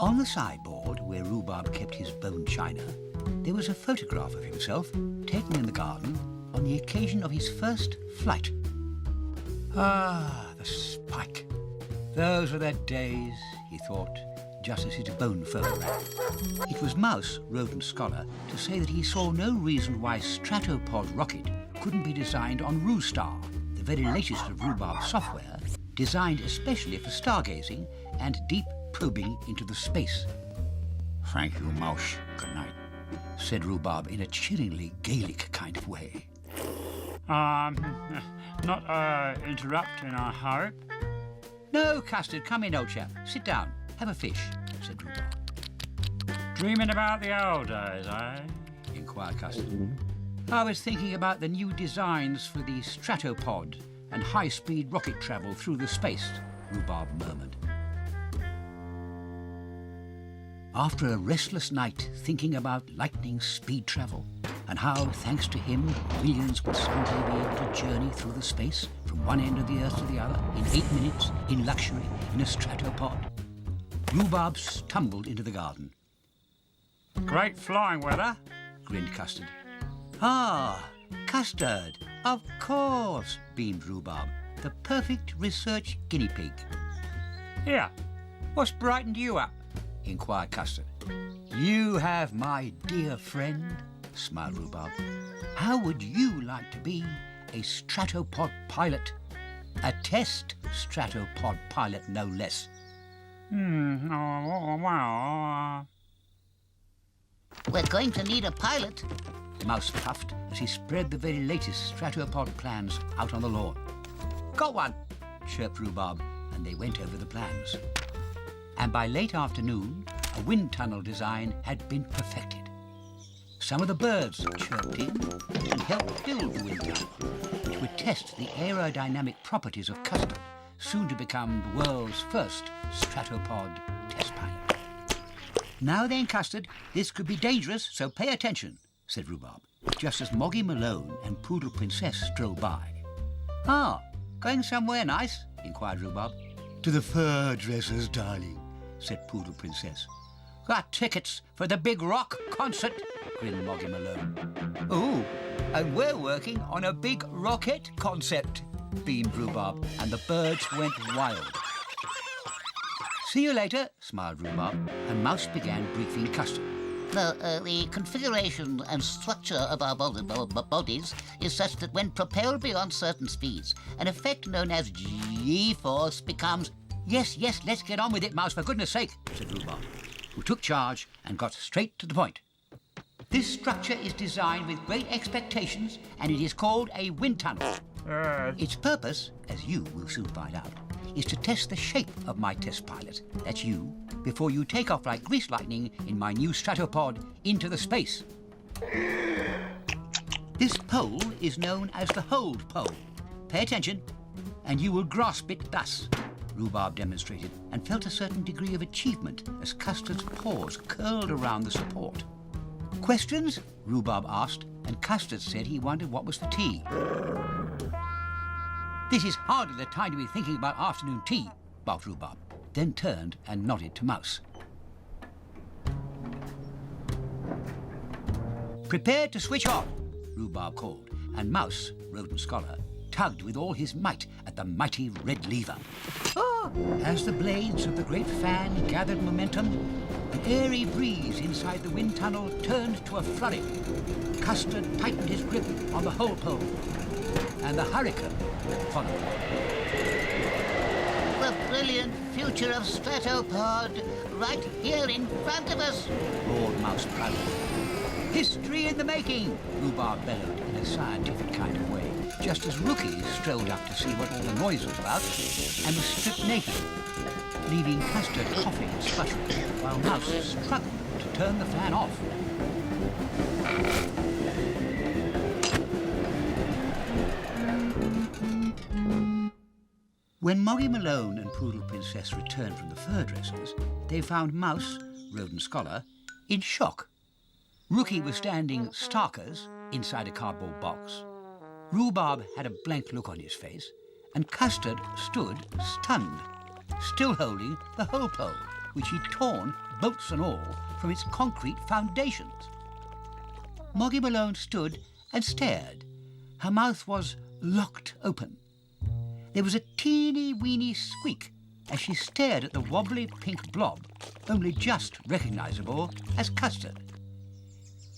On the sideboard, where Rhubarb kept his bone china, there was a photograph of himself taken in the garden on the occasion of his first flight. Ah, the spike. Those were the days, he thought, just as his bone photograph. It was Mouse, rodent scholar, to say that he saw no reason why stratopod rocket couldn't be designed on Roostar, the very latest of Rhubarb software, designed especially for stargazing and deep probing into the space. "Thank you, Mouse. Good night," said Rhubarb in a chillingly Gaelic kind of way. Not interrupt in a hurry? "No, Custard, come in, old chap. Sit down. Have a fish," said Rhubarb. Dreaming about the old days, eh? Inquired Custard. "I was thinking about the new designs for the stratopod and high-speed rocket travel through the space," Rhubarb murmured. After a restless night thinking about lightning speed travel and how, thanks to him, millions would someday be able to journey through the space from one end of the Earth to the other in 8 minutes, in luxury, in a stratopod, Rhubarb stumbled into the garden. Great flying weather, grinned Custard. "Ah, Custard, of course," beamed Rhubarb, "the perfect research guinea pig." Here, what's brightened you up? Inquired Custard. "You have my dear friend," smiled Rhubarb. "How would you like to be a stratopod pilot? A test stratopod pilot, no less." Well... We're going to need a pilot. Mouse puffed as he spread the very latest stratopod plans out on the lawn. "Got one," chirped Rhubarb, and they went over the plans. And by late afternoon, a wind tunnel design had been perfected. Some of the birds chirped in and helped build the wind tunnel, which would test the aerodynamic properties of Custard, soon to become the world's first stratopod test pilot. "Now then, Custard, this could be dangerous, so pay attention," said Rhubarb, just as Moggy Malone and Poodle Princess strolled by. "Ah, going somewhere nice?" inquired Rhubarb. "To the fur dressers, darling," said Poodle Princess. "Got tickets for the big rock concert," grinned Moggy Malone. "Oh, and we're working on a big rocket concept," beamed Rhubarb, and the birds went wild. "See you later," smiled Rhubarb, and Mouse began briefing Custard. The configuration and structure of our bodies is such that when propelled beyond certain speeds, an effect known as G-force becomes... Yes, let's get on with it, Mouse, for goodness sake," said Rhubarb, who took charge and got straight to the point. "This structure is designed with great expectations, and it is called a wind tunnel. Its purpose, as you will soon find out, is to test the shape of my test pilot, that's you, before you take off like grease lightning in my new stratopod into the space. This pole is known as the hold pole. Pay attention, and you will grasp it thus." Rhubarb demonstrated and felt a certain degree of achievement as Custard's paws curled around the support. "Questions?" Rhubarb asked, and Custard said he wondered what was for tea. "This is hardly the time to be thinking about afternoon tea," barked Rhubarb, then turned and nodded to Mouse. "Prepare to switch on," Rhubarb called, and Mouse, rodent scholar, tugged with all his might at the mighty red lever. As the blades of the great fan gathered momentum, the airy breeze inside the wind tunnel turned to a flurry. Custard tightened his grip on the hold pole, and the hurricane followed. The brilliant future of stratopod, right here in front of us, roared Mouse proudly. "History in the making," Rhubarb bellowed in a scientific kind of way, just as Rookie strolled up to see what all the noise was about and was stripped naked, leaving Custard coughing and spluttering, while Mouse struggled to turn the fan off. When Moggy Malone and Poodle Princess returned from the fur dressers, they found Mouse, rodent scholar, in shock. Rookie was standing starkers inside a cardboard box. Rhubarb had a blank look on his face, and Custard stood stunned, still holding the whole pole. which he'd torn, bolts and all, from its concrete foundations. Moggy Malone stood and stared. Her mouth was locked open. There was a teeny-weeny squeak as she stared at the wobbly pink blob, only just recognisable as custard.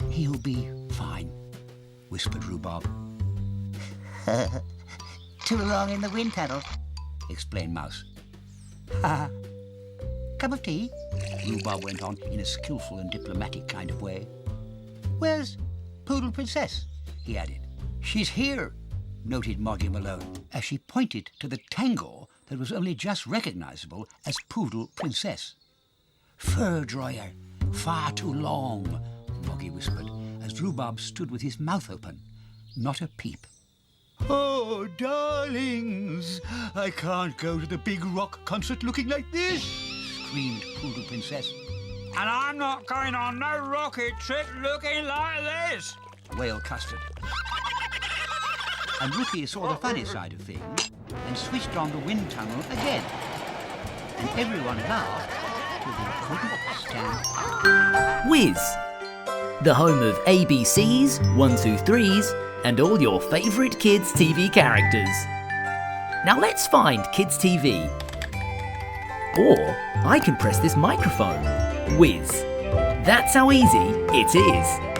"He'll be fine," whispered Rhubarb. Too long in the wind tunnel. Explained Mouse. "Ha! Cup of tea?" Rhubarb went on in a skillful and diplomatic kind of way. "Where's Poodle Princess?" he added. "She's here," noted Moggy Malone, as she pointed to the tangle that was only just recognisable as Poodle Princess. "Fur dryer, far too long," Moggy whispered, as Rhubarb stood with his mouth open, not a peep. "Oh, darlings, I can't go to the big rock concert looking like this," screamed Poodle Princess. And I'm not going on no rocket trip looking like this, wailed Custard. And Rookie saw the funny side of things and switched on the wind tunnel again. And everyone laughed till they couldn't stand. Wizz, the home of ABCs, 1, 2, 3s, and all your favourite kids' TV characters. Now let's find Kids TV. Or I can press this microphone. Wizz. That's how easy it is.